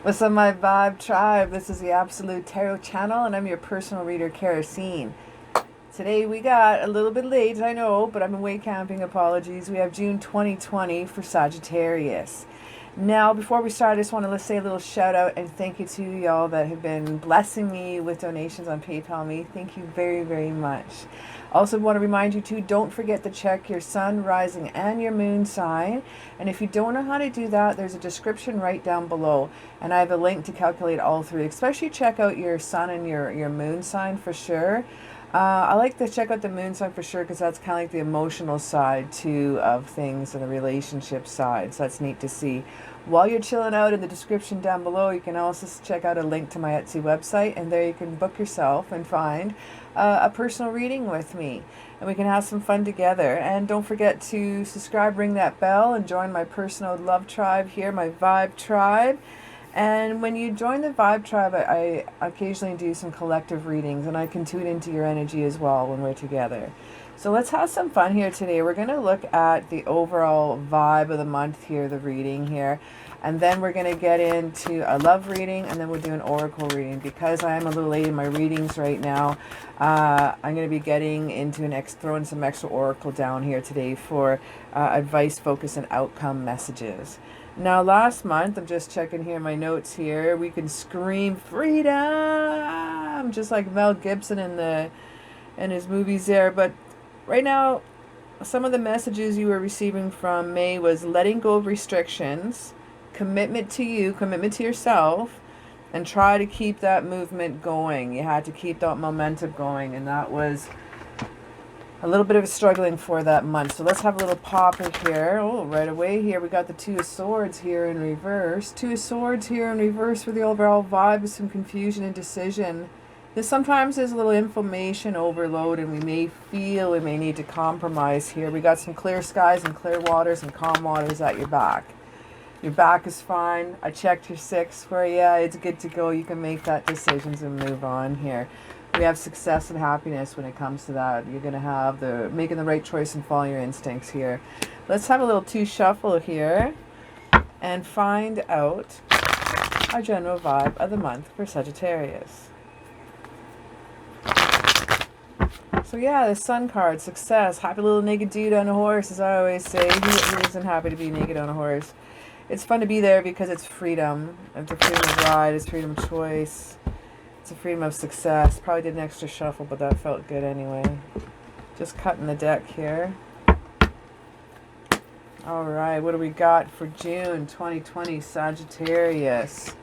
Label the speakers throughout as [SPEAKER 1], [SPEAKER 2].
[SPEAKER 1] What's up, my Vibe Tribe? This is the Absolute Tarot Channel, and I'm your personal reader, CaraSeen. Today we got a little bit late, I know, but I've been way camping. Apologies. We have June 2020 for Sagittarius. Now, before we start, I just want to say a little shout out and thank you to y'all that have been blessing me with donations on PayPal me. Thank you very, very much. Also want to remind you too, don't forget to check your sun, rising, and your moon sign. And if you don't know how to do that, there's a description right down below. And I have a link to calculate all three. Especially check out your sun and your moon sign for sure. I like to check out the moon sign for sure because that's kind of like the emotional side too of things and the relationship side. So that's neat to see. While you're chilling out, in the description down below, you can also check out a link to my Etsy website, and there you can book yourself and find a personal reading with me, and we can have some fun together. And don't forget to subscribe, ring that bell, and join my personal love tribe here, my Vibe Tribe. And when you join the Vibe Tribe, I occasionally do some collective readings, and I can tune into your energy as well when we're together. So let's have some fun here today. We're going to look at the overall vibe of the month here, the reading here. And then we're going to get into a love reading, and then we'll do an oracle reading. Because I am a little late in my readings right now, I'm going to be getting into throwing some extra oracle down here today for advice, focus, and outcome messages. Now, last month, I'm just checking here my notes here. We can scream freedom, just like Mel Gibson in his movies there. But right now, some of the messages you were receiving from May was letting go of restrictions, commitment to you, commitment to yourself, and try to keep that movement going. You had to keep that momentum going, and that was a little bit of a struggling for that month. So let's have a little popper here. Oh, right away here we got the Two of Swords here in reverse. Two of Swords here in reverse for the overall vibe of some confusion and decision. Sometimes there's a little information overload, and we may feel we may need to compromise here. We got some clear skies and clear waters and calm waters at your back. Your back is fine. I checked your 6 where, yeah, it's good to go. You can make that decisions and move on here. We have success and happiness when it comes to that. You're going to have making the right choice and following your instincts here. Let's have a little 2 shuffle here and find out our general vibe of the month for Sagittarius. So yeah, the Sun card, success, happy little naked dude on a horse, as I always say. Who isn't happy to be naked on a horse? It's fun to be there because it's freedom. It's a freedom of ride, it's freedom of choice. It's a freedom of success. Probably did an extra shuffle, but that felt good anyway. Just cutting the deck here. Alright, what do we got for June 2020 Sagittarius?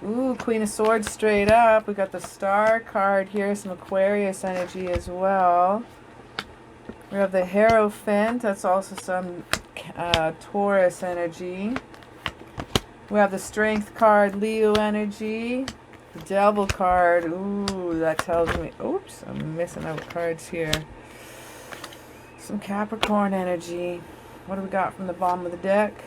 [SPEAKER 1] Ooh, Queen of Swords straight up. We got the Star card here, some Aquarius energy as well. We have the Hierophant, that's also some Taurus energy. We have the Strength card, Leo energy. The Devil card, ooh, that tells me, oops, I'm missing out cards here. Some Capricorn energy. What do we got from the bottom of the deck?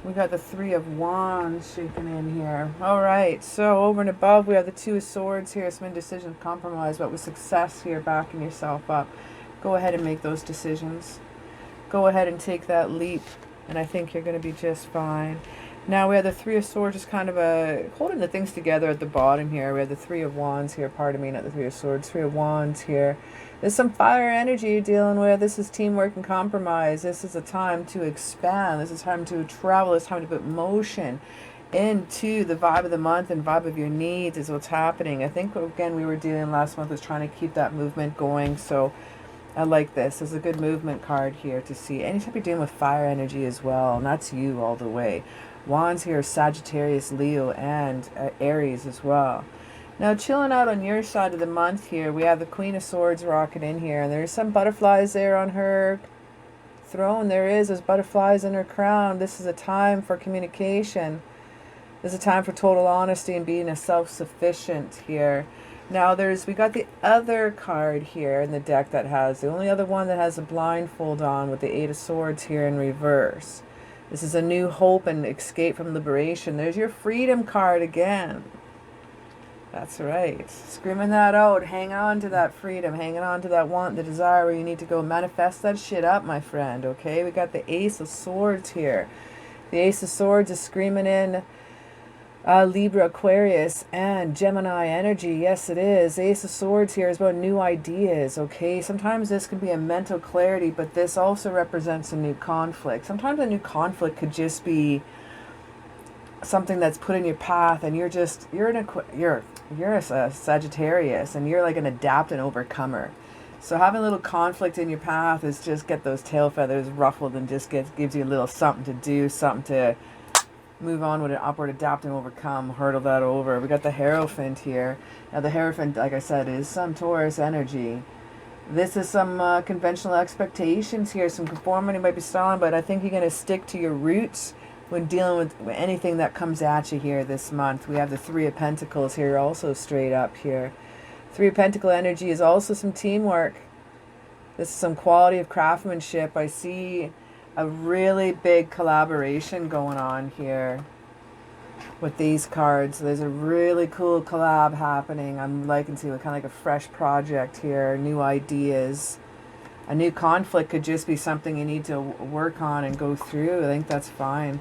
[SPEAKER 1] We got the 3 of Wands shaking in here. Alright, so over and above, we have the 2 of Swords here. Some indecision, compromise, but with success here, backing yourself up. Go ahead and make those decisions. Go ahead and take that leap, and I think you're going to be just fine. Now we have the 3 of Swords, just kind of holding the things together at the bottom here. We have the 3 of Wands here, pardon me, not the 3 of Swords, 3 of Wands here. There's some fire energy you're dealing with. This is teamwork and compromise. This is a time to expand. This is time to travel. It's time to put motion into the vibe of the month and vibe of your needs is what's happening. I think, again, we were dealing last month was trying to keep that movement going. So I like this. There's a good movement card here to see. Anytime you're dealing with fire energy as well, and that's you all the way. Wands here, Sagittarius, Leo, and Aries as well. Now, chilling out on your side of the month here, we have the Queen of Swords rocking in here, and there's some butterflies there on her throne, there is those butterflies in her crown. This is a time for communication. This is a time for total honesty and being a self-sufficient here. Now we got the other card here in the deck that has, the only other one that has a blindfold on with the Eight of Swords here in reverse. This is a new hope and escape from liberation. There's your freedom card again. That's right. Screaming that out. Hang on to that freedom. Hanging on to that want, the desire where you need to go manifest that shit up, my friend. Okay? We got the Ace of Swords here. The Ace of Swords is screaming in Libra, Aquarius, and Gemini energy. Yes, it is. Ace of Swords here is about new ideas, okay? Sometimes this can be a mental clarity, but this also represents a new conflict. Sometimes a new conflict could just be something that's put in your path, and you're a Sagittarius, and you're like an adapt and overcomer. So having a little conflict in your path is just get those tail feathers ruffled and just gives you a little something to do, something to move on with, an upward, adapt and overcome, hurdle that over. We got the Hierophant here. Now the Hierophant, like I said, is some Taurus energy. This is some conventional expectations here. Some conformity might be strong, but I think you're going to stick to your roots when dealing with anything that comes at you here this month. We have the Three of Pentacles here also straight up here. Three of Pentacle energy is also some teamwork. This is some quality of craftsmanship. I see a really big collaboration going on here with these cards. There's a really cool collab happening. I'm liking to kind of like a fresh project here, new ideas. A new conflict could just be something you need to work on and go through. I think that's fine.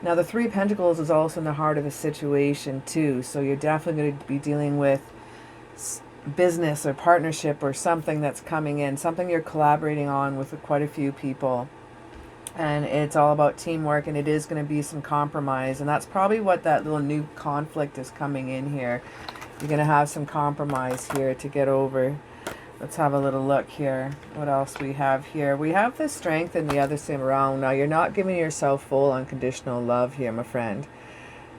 [SPEAKER 1] Now the Three of Pentacles is also in the heart of a situation too, so you're definitely going to be dealing with business or partnership or something that's coming in, something you're collaborating on with quite a few people. And it's all about teamwork, and it is going to be some compromise. And that's probably what that little new conflict is coming in here. You're going to have some compromise here to get over. Let's have a little look here. What else we have here? We have the Strength and the other same around. Now, you're not giving yourself full unconditional love here, my friend.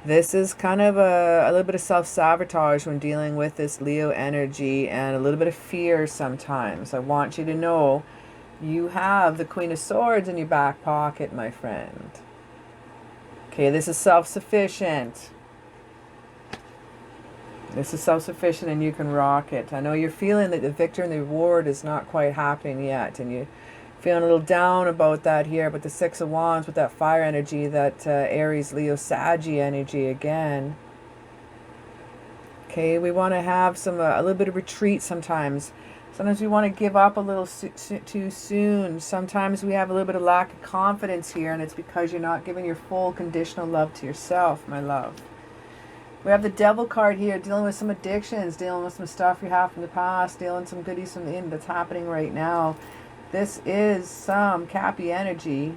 [SPEAKER 1] This is kind of a little bit of self-sabotage when dealing with this Leo energy, and a little bit of fear sometimes. I want you to know you have the Queen of Swords in your back pocket, my friend. Okay, this is self-sufficient. This is self-sufficient, and you can rock it. I know you're feeling that the victory and the reward is not quite happening yet, and you're feeling a little down about that here, but the Six of Wands with that fire energy, that Aries, Leo, Saggy energy again. Okay, we want to have a little bit of retreat sometimes. Sometimes we want to give up a little too soon. Sometimes we have a little bit of lack of confidence here, and it's because you're not giving your full conditional love to yourself, my love. We have the Devil card here, dealing with some addictions, dealing with some stuff you have from the past, dealing with some goodies from the end that's happening right now. This is some Cappy energy.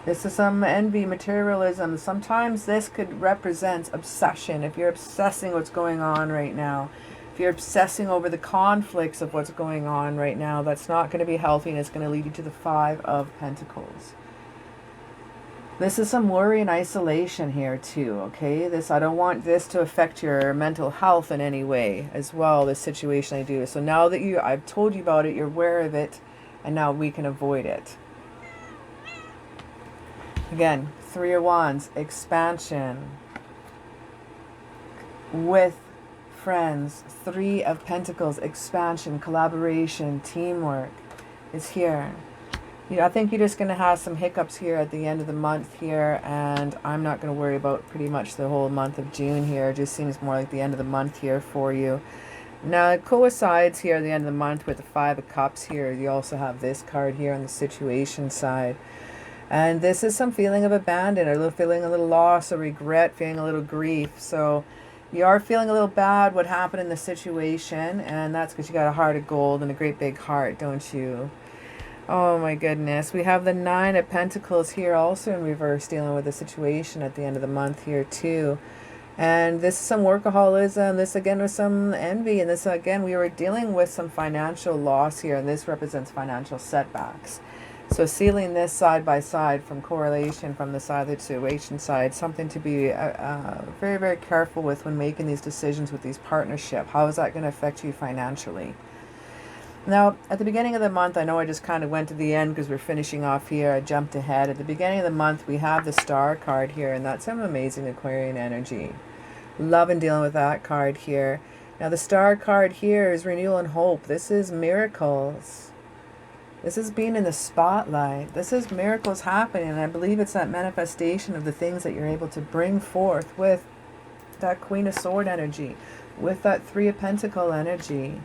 [SPEAKER 1] This is some envy, materialism. Sometimes this could represent obsession. If you're obsessing what's going on right now, if you're obsessing over the conflicts of what's going on right now, that's not going to be healthy, and it's going to lead you to the Five of Pentacles. This is some worry and isolation here too, okay? I don't want this to affect your mental health in any way as well, this situation I do. So now that I've told you about it, you're aware of it, and now we can avoid it. Again, Three of Wands, expansion. With friends, Three of Pentacles, expansion, collaboration, teamwork is here. I think you're just going to have some hiccups here at the end of the month here, and I'm not going to worry about pretty much the whole month of June here. It just seems more like the end of the month here for you. Now, it coincides here at the end of the month with the Five of Cups here. You also have this card here on the situation side. And this is some feeling of abandon, or feeling a little loss or regret, feeling a little grief. So you are feeling a little bad what happened in the situation, and that's because you got a heart of gold and a great big heart, don't you? Oh my goodness. We have the Nine of Pentacles here also in reverse, dealing with the situation at the end of the month here too. And this is some workaholism. This again was some envy. And this again, we were dealing with some financial loss here. And this represents financial setbacks. So sealing this side by side from correlation from the side of the situation side. Something to be very, very careful with when making these decisions with these partnership. How is that going to affect you financially? Now, at the beginning of the month, I know I just kind of went to the end because we're finishing off here. I jumped ahead. At the beginning of the month, we have the Star card here, and that's some amazing Aquarian energy. Loving dealing with that card here. Now, the Star card here is renewal and hope. This is miracles. This is being in the spotlight. This is miracles happening, and I believe it's that manifestation of the things that you're able to bring forth with that Queen of Sword energy, with that Three of Pentacle energy.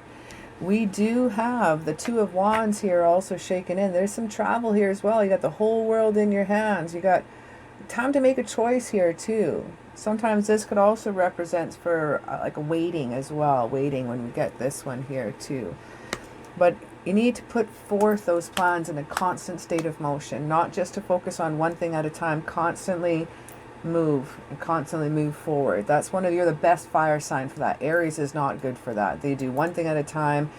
[SPEAKER 1] We do have the Two of Wands here also shaken in. There's some travel here as well. You got the whole world in your hands. You got time to make a choice here too. Sometimes this could also represent for like a waiting as well. Waiting when we get this one here too. But you need to put forth those plans in a constant state of motion. Not just to focus on one thing at a time. Constantly move and constantly move forward. That's you're the best fire sign for that. Aries is not good for that. They do one thing at a time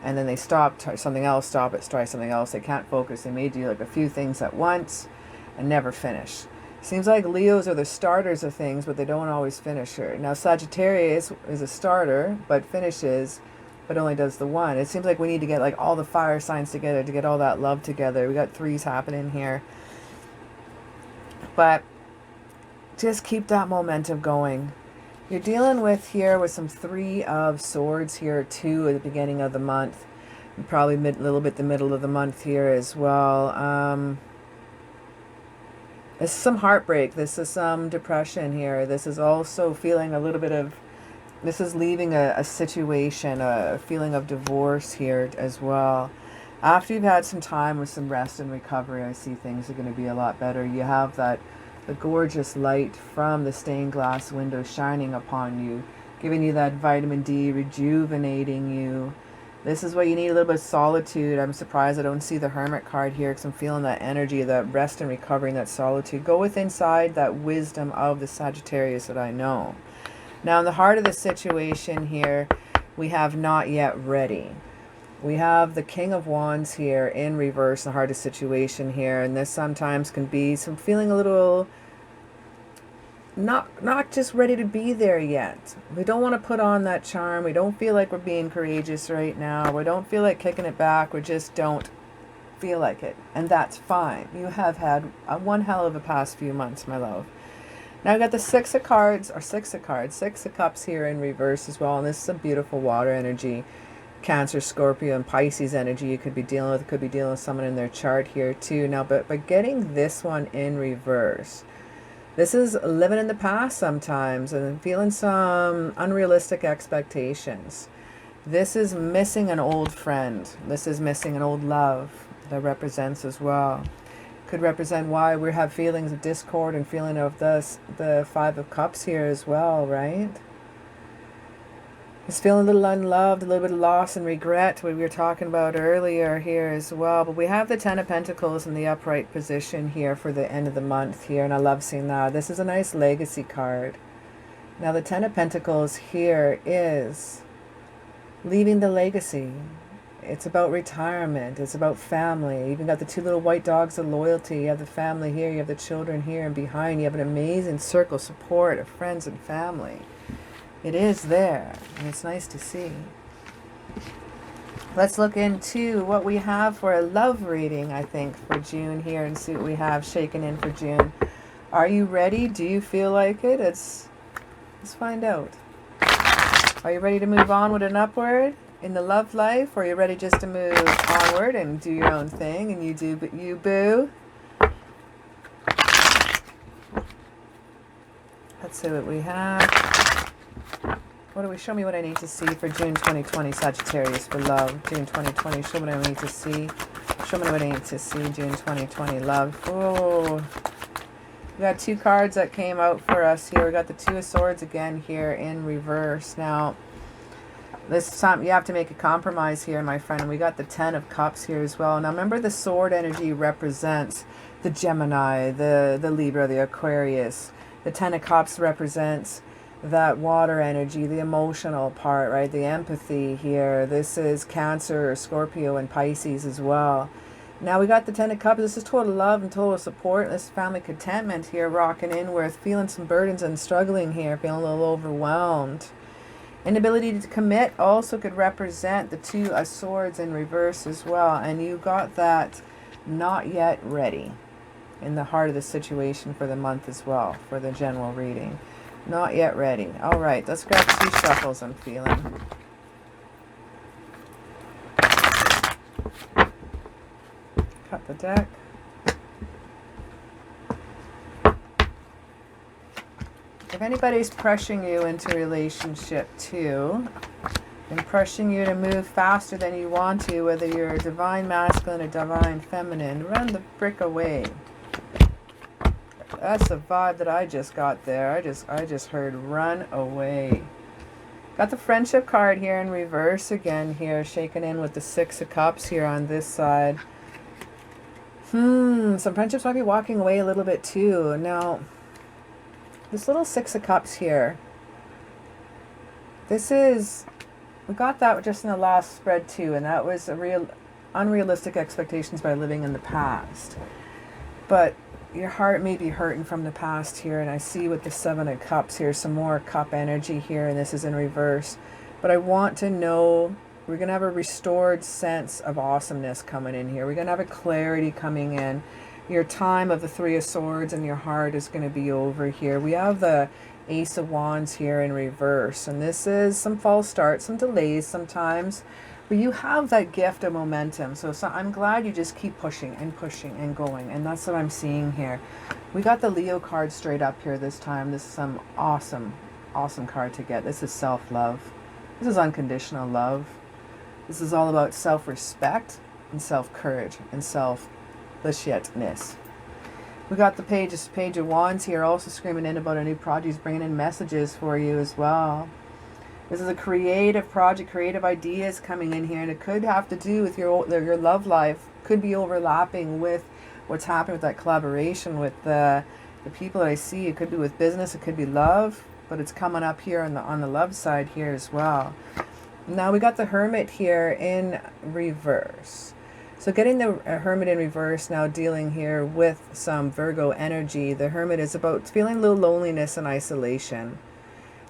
[SPEAKER 1] and then they stop, try something else, stop it, try something else. They can't focus. They may do like a few things at once and never finish. Seems like Leos are the starters of things, but they don't always finish her. Now Sagittarius is a starter but finishes, but only does the one. It seems like we need to get like all the fire signs together to get all that love together. We got threes happening here, but just keep that momentum going. You're dealing with here with some Three of Swords here too at the beginning of the month. And probably a little bit the middle of the month here as well. This is some heartbreak. This is some depression here. This is also feeling a little bit of, this is leaving a situation, a feeling of divorce here as well. After you've had some time with some rest and recovery, I see things are going to be a lot better. You have that the gorgeous light from the stained glass window shining upon you, giving you that vitamin D, rejuvenating you. This is what you need, a little bit of solitude. I'm surprised I don't see the Hermit card here because I'm feeling that energy, that rest and recovery, and that solitude. Go with inside that wisdom of the Sagittarius that I know. Now, in the heart of the situation here, we have not yet ready. We have the King of Wands here in reverse, the heart of the situation here. And this sometimes can be some feeling a little not just ready to be there yet. We don't want to put on that charm. We don't feel like we're being courageous right now. We don't feel like kicking it back. We just don't feel like it. And that's fine. You have had one hell of a past few months, my love. Now I've got the Six of Cups here in reverse as well. And this is some beautiful water energy. Cancer, Scorpio, and Pisces energy you could be dealing with. Could be dealing with someone in their chart here too. Now, but by getting this one in reverse, this is living in the past sometimes and feeling some unrealistic expectations. This is missing an old friend. This is missing an old love that represents as well. Could represent why we have feelings of discord and feeling of the Five of Cups here as well, right? It's feeling a little unloved, a little bit of loss and regret, what we were talking about earlier here as well. But we have the Ten of Pentacles in the upright position here for the end of the month here, and I love seeing that. This is a nice legacy card. Now the Ten of Pentacles here is leaving the legacy. It's about retirement. It's about family. You even got the two little white dogs of loyalty. You have the family here. You have the children here, and behind you have an amazing circle support of friends and family. It is there, and it's nice to see. Let's look into what we have for a love reading, I think, for June here, and see what we have shaken in for June. Are you ready? Do you feel like it? Let's find out. Are you ready to move on with an upward in the love life, or are you ready just to move onward and do your own thing, and you do you, boo? Let's see what we have. Show me what I need to see for June 2020, Sagittarius, for love. June 2020, show me what I need to see. Show me what I need to see, June 2020, love. Oh, we got two cards that came out for us here. We got the Two of Swords again here in reverse. Now, this time you have to make a compromise here, my friend. We got the Ten of Cups here as well. Now, remember the sword energy represents the Gemini, the Libra, the Aquarius. The Ten of Cups represents that water energy, the emotional part, right? The empathy here. This is Cancer, Scorpio, and Pisces as well. Now we got the Ten of Cups. This is total love and total support. This family contentment here, rocking in with feeling some burdens and struggling here, feeling a little overwhelmed. Inability to commit also could represent the Two of Swords in reverse as well. And you got that not yet ready in the heart of the situation for the month as well, for the general reading. Not yet ready. All right, let's grab 2 shuffles I'm feeling. Cut the deck. If anybody's pressuring you into a relationship too, and pressuring you to move faster than you want to, whether you're a divine masculine or divine feminine, run the frick away. That's the vibe that I just got there. I just heard run away. Got the friendship card here in reverse again here, shaken in with the 6 of Cups here on this side. Some friendships might be walking away a little bit too. Now, this little 6 of Cups here, we got that just in the last spread too, and that was unrealistic expectations by living in the past. But your heart may be hurting from the past here, and I see with the 7 of Cups here, some more cup energy here, and this is in reverse. But I want to know, we're going to have a restored sense of awesomeness coming in here. We're going to have a clarity coming in. Your time of the 3 of Swords and your heart is going to be over here. We have the Ace of Wands here in reverse, and this is some false starts, some delays sometimes, but you have that gift of momentum. So I'm glad you just keep pushing and going, and that's what I'm seeing here. We got the Leo card straight up here this time. This is some awesome card to get. This is self-love. This is unconditional love. This is all about self-respect and self-courage and self-legitness. We got the Page of Wands here, also screaming in about a new project. He's bringing in messages for you as well. This is a creative project, creative ideas coming in here, and it could have to do with your love life. Could be overlapping with what's happening with that collaboration with the people that I see. It could be with business, it could be love, but it's coming up here on the love side here as well. Now we got the Hermit here in reverse. So getting the Hermit in reverse, now dealing here with some Virgo energy. The Hermit is about feeling a little loneliness and isolation.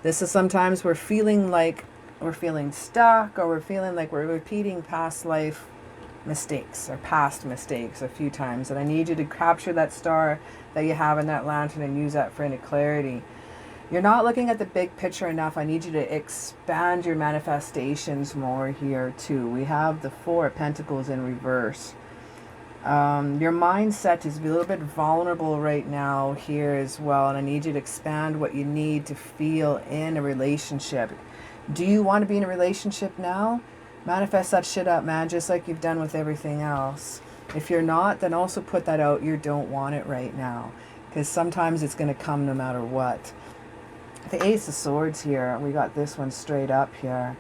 [SPEAKER 1] This is sometimes we're feeling like we're feeling stuck, or we're feeling like we're repeating past life mistakes or past mistakes a few times. And I need you to capture that star that you have in that lantern and use that for any clarity. You're not looking at the big picture enough. I need you to expand your manifestations more here too. We have the 4 of Pentacles in reverse. Your mindset is a little bit vulnerable right now here as well, and I need you to expand what you need to feel in a relationship. Do you want to be in a relationship now? Manifest that shit up, man, just like you've done with everything else. If you're not, then also put that out. You don't want it right now, because sometimes it's going to come no matter what. The Ace of Swords here, we got this one straight up here.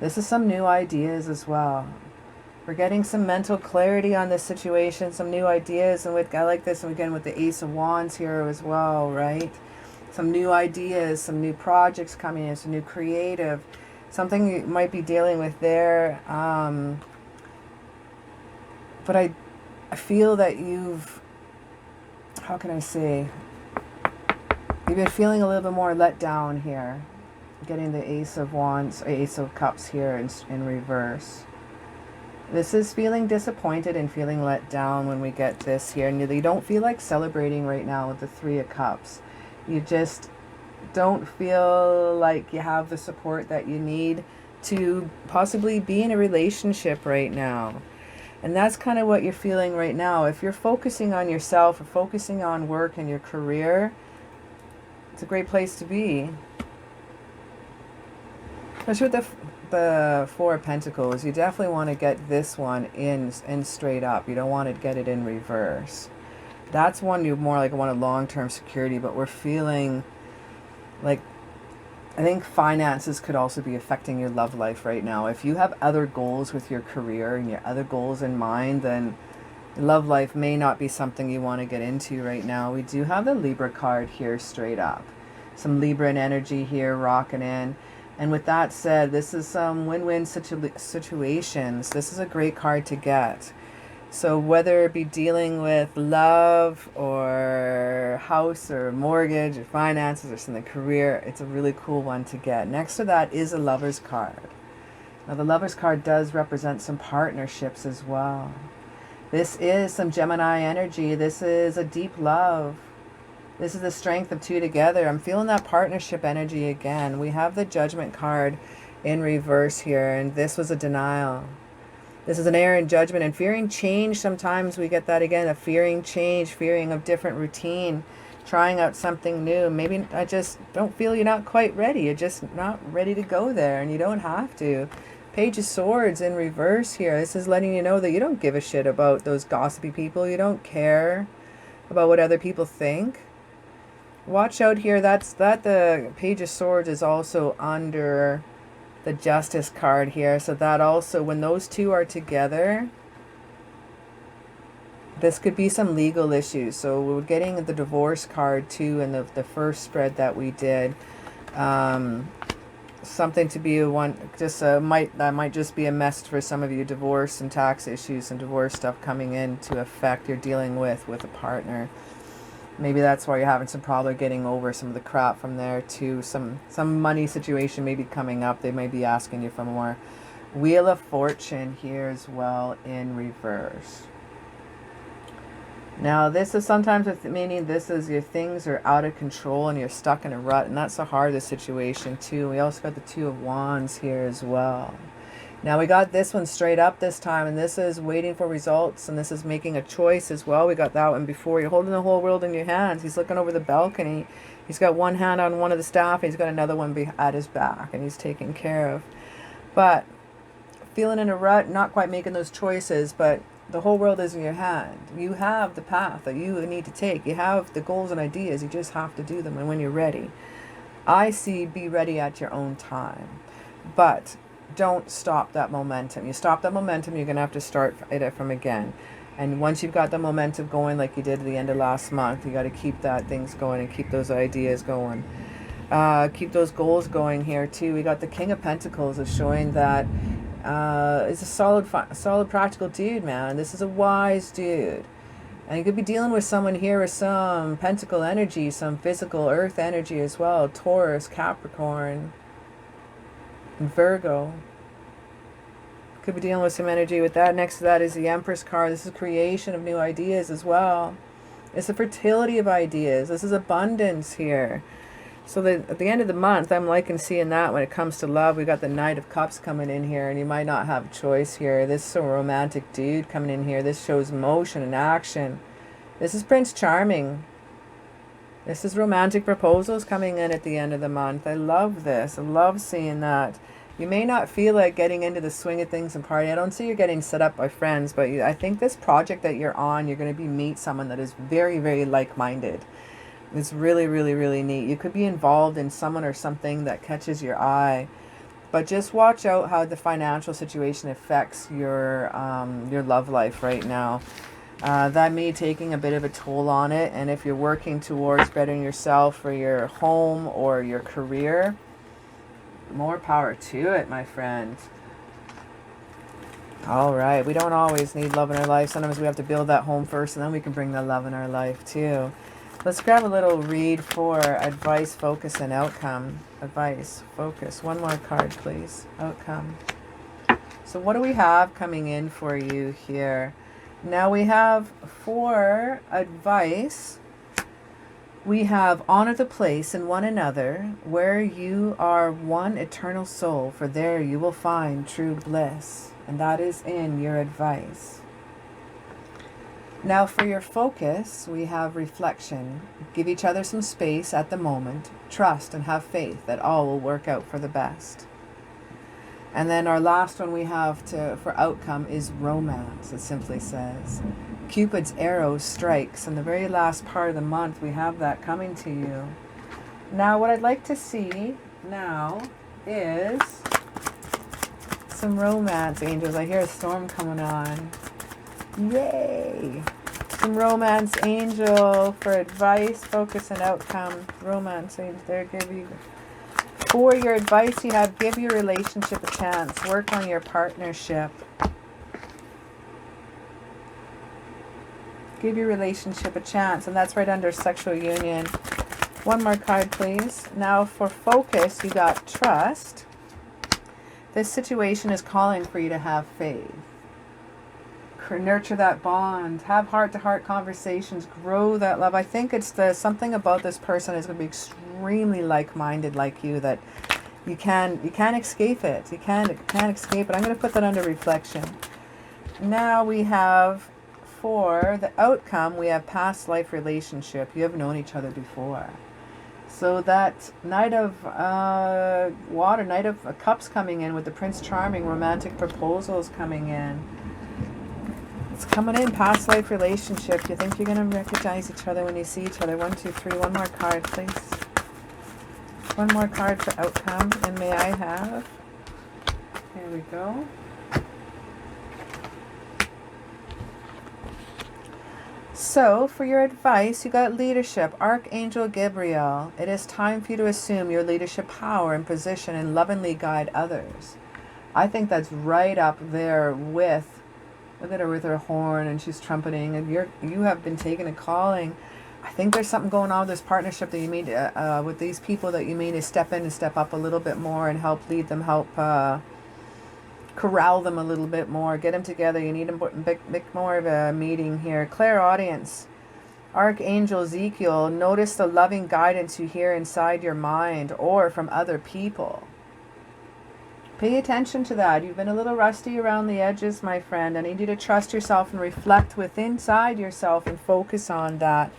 [SPEAKER 1] This is some new ideas as well. We're getting some mental clarity on this situation, some new ideas, and I like this, and again with the Ace of Wands here as well, right? Some new ideas, some new projects coming in, some new creative, something you might be dealing with there. But I feel that how can I say, you've been feeling a little bit more let down here. Getting the Ace of Wands, Ace of Cups here in reverse. This is feeling disappointed and feeling let down when we get this here. And you don't feel like celebrating right now with the 3 of Cups. You just don't feel like you have the support that you need to possibly be in a relationship right now. And that's kind of what you're feeling right now. If you're focusing on yourself or focusing on work and your career, it's a great place to be. Especially with the 4 of Pentacles, you definitely want to get this one in straight up. You don't want to get it in reverse. That's one you more like want a long-term security, but we're feeling like, I think finances could also be affecting your love life right now. If you have other goals with your career and your other goals in mind, then love life may not be something you want to get into right now. We do have the Libra card here straight up. Some Libra energy here rocking in. And with that said, this is some win-win situations. This is a great card to get. So whether it be dealing with love or house or mortgage or finances or something, career, it's a really cool one to get. Next to that is a lover's card. Now the lover's card does represent some partnerships as well. This is some Gemini energy. This is a deep love. This is the strength of two together. I'm feeling that partnership energy again. We have the Judgment card in reverse here, and this was a denial. This is an error in judgment and fearing change. Sometimes we get that again, a fearing change, fearing of different routine, trying out something new. Maybe I just don't feel you're not quite ready. You're just not ready to go there, and you don't have to. Page of Swords in reverse here. This is letting you know that you don't give a shit about those gossipy people. You don't care about what other people think. Watch out here. The Page of Swords is also under the Justice card here. So that also, when those two are together, this could be some legal issues. So we're getting the divorce card too in the first spread that we did. Something to be that might just be a message for some of you. Divorce and tax issues and divorce stuff coming into effect you're dealing with a partner. Maybe that's why you're having some problem getting over some of the crap from there too. Some money situation may be coming up. They may be asking you for more. Wheel of Fortune here as well in reverse. Now this is sometimes meaning this is your things are out of control and you're stuck in a rut, and that's the hardest situation too. We also got the Two of Wands here as well. Now we got this one straight up this time, and this is waiting for results, and this is making a choice as well. We got that one before. You're holding the whole world in your hands. He's looking over the balcony. He's got one hand on one of the staff, and he's got another one at his back, and he's taken care of. But feeling in a rut, not quite making those choices, but the whole world is in your hand. You have the path that you need to take. You have the goals and ideas. You just have to do them, and when you're ready. I see be ready at your own time. But don't stop that momentum. You stop that momentum, you're going to have to start it from again. And once you've got the momentum going like you did at the end of last month, you got to keep that things going and keep those ideas going. Keep those goals going here too. We got the King of Pentacles is showing that it's a solid practical dude, man. This is a wise dude. And you could be dealing with someone here with some pentacle energy, some physical earth energy as well. Taurus, Capricorn, and Virgo. Could be dealing with some energy with that. Next to that is the Empress card. This is creation of new ideas as well. It's the fertility of ideas. This is abundance here. So that at the end of the month, I'm liking seeing that when it comes to love. We got the Knight of Cups coming in here, and you might not have a choice here. This is a romantic dude coming in here. This shows motion and action. This is Prince Charming. This is romantic proposals coming in at the end of the month. I love this. I love seeing that. You may not feel like getting into the swing of things and party. I don't see you getting set up by friends, but I think this project that you're on, you're going to meet someone that is very, very like-minded. It's really, really, really neat. You could be involved in someone or something that catches your eye. But just watch out how the financial situation affects your love life right now. That may be taking a bit of a toll on it. And if you're working towards bettering yourself for your home or your career, more power to it, my friend. All right. We don't always need love in our life. Sometimes we have to build that home first, and then we can bring that love in our life too. Let's grab a little read for advice, focus, and outcome. Advice, focus. One more card, please. Outcome. So what do we have coming in for you here? Now we have for advice, we have honor the place in one another where you are one eternal soul, for there you will find true bliss. And that is in your advice. Now for your focus, we have reflection. Give each other some space at the moment. Trust and have faith that all will work out for the best. And then our last one we have for outcome is romance. It simply says, Cupid's arrow strikes. In the very last part of the month, we have that coming to you. Now what I'd like to see now is some romance, angels. I hear a storm coming on. Yay! Some romance angel for advice, focus, and outcome. Romance angel there, give you. For your advice, you have give your relationship a chance. Work on your partnership. Give your relationship a chance. And that's right under sexual union. One more card, please. Now for focus, you got trust. This situation is calling for you to have faith. Nurture that bond. Have heart-to-heart conversations. Grow that love. I think it's something about this person is going to be extremely like-minded like you, that you can't escape it. You can't escape it. I'm going to put that under reflection. Now we have, for the outcome, we have past life relationship. You have known each other before. So that Knight of Water, Knight of Cups coming in with the Prince Charming, romantic proposals coming in. It's coming in, past life relationship. You think you're going to recognize each other when you see each other. 1, 2, 3. One more card, please. One more card for outcome. And may I have? Here we go. So, for your advice, you got leadership. Archangel Gabriel. It is time for you to assume your leadership power and position and lovingly guide others. I think that's right up there with, look at her with her horn and she's trumpeting, and you have been taken a calling. I think there's something going on with this partnership that you need with these people, that you need to step in and step up a little bit more and help lead them, help corral them a little bit more, get them together. You need to make more of a meeting here. Clairaudience. Archangel Ezekiel. Notice the loving guidance you hear inside your mind or from other people. Pay attention to that. You've been a little rusty around the edges, my friend. I need you to trust yourself and reflect inside yourself and focus on that.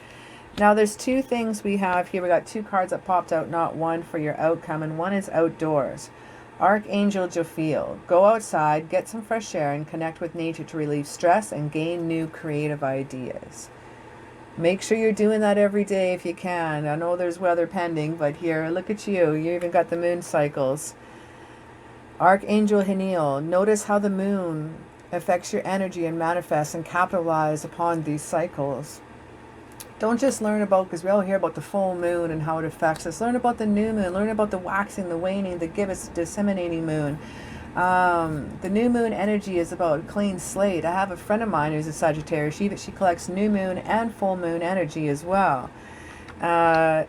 [SPEAKER 1] Now, there's two things we have here. We got two cards that popped out, not one, for your outcome, and one is outdoors. Archangel Jophiel. Go outside, get some fresh air, and connect with nature to relieve stress and gain new creative ideas. Make sure you're doing that every day if you can. I know there's weather pending, but here, look at you. You even got the moon cycles. Archangel Haniel. Notice how the moon affects your energy and manifests and capitalize upon these cycles. Don't just learn about, because we all hear about the full moon and how it affects us. Learn about the new moon. Learn about the waxing, the waning, the gibbous, disseminating moon. The new moon energy is about a clean slate. I have a friend of mine who's a Sagittarius. She collects new moon and full moon energy as well. And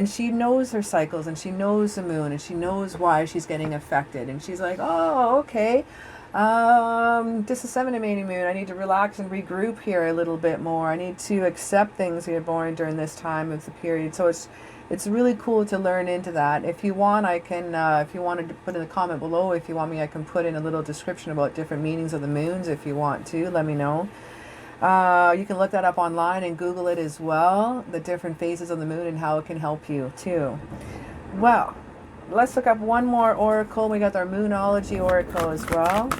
[SPEAKER 1] she knows her cycles, and she knows the moon, and she knows why she's getting affected. And she's like, oh, okay. This is disseminating moon. I need to relax and regroup here a little bit more. I need to accept things that are born during this time of the period. So it's really cool to learn into that. If you want, I can, if you wanted to put in a comment below, if you want me, I can put in a little description about different meanings of the moons. If you want to, let me know. You can look that up online and Google it as well, the different phases of the moon and how it can help you too. Well, let's look up one more oracle. We got our Moonology oracle as well.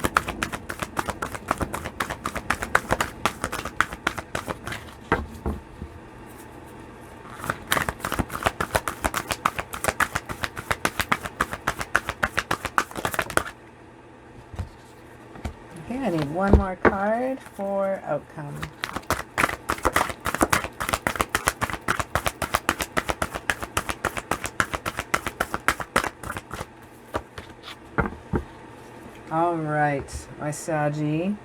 [SPEAKER 1] Okay, I need one more card for outcome. All right, my Saggy.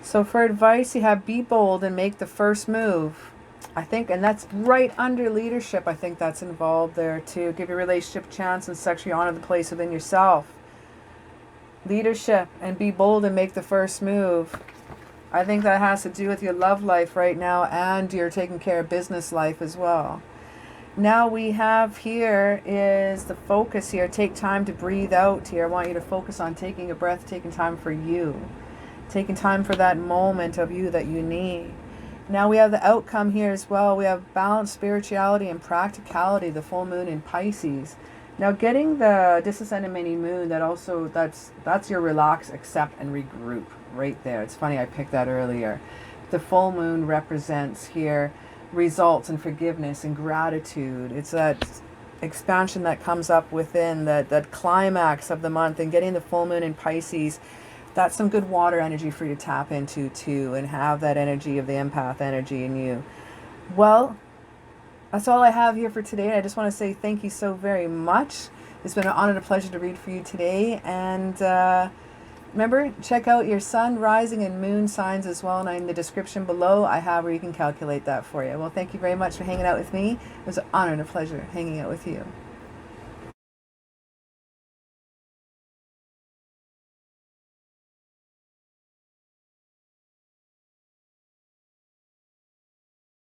[SPEAKER 1] So for advice, you have be bold and make the first move. I think, and that's right under leadership. I think that's involved there too. Give your relationship a chance and sexually honor the place within yourself. Leadership and be bold and make the first move. I think that has to do with your love life right now and your taking care of business life as well. Now we have here is the focus here. Take time to breathe out here. I want you to focus on taking a breath, taking time for you. Taking time for that moment of you that you need. Now we have the outcome here as well. We have balance, spirituality, and practicality, the full moon in Pisces. Now getting the disascending moon, that's your relax, accept, and regroup right there. It's funny, I picked that earlier. The full moon represents here results and forgiveness and gratitude. It's that expansion that comes up within, that climax of the month, and getting the full moon in Pisces. That's some good water energy for you to tap into too, and have that energy of the empath energy in you. Well, that's all I have here for today. I just want to say thank you so very much. It's been an honor and a pleasure to read for you today. And remember, check out your sun, rising, and moon signs as well. And in the description below, I have where you can calculate that for you. Well, thank you very much for hanging out with me. It was an honor and a pleasure hanging out with you.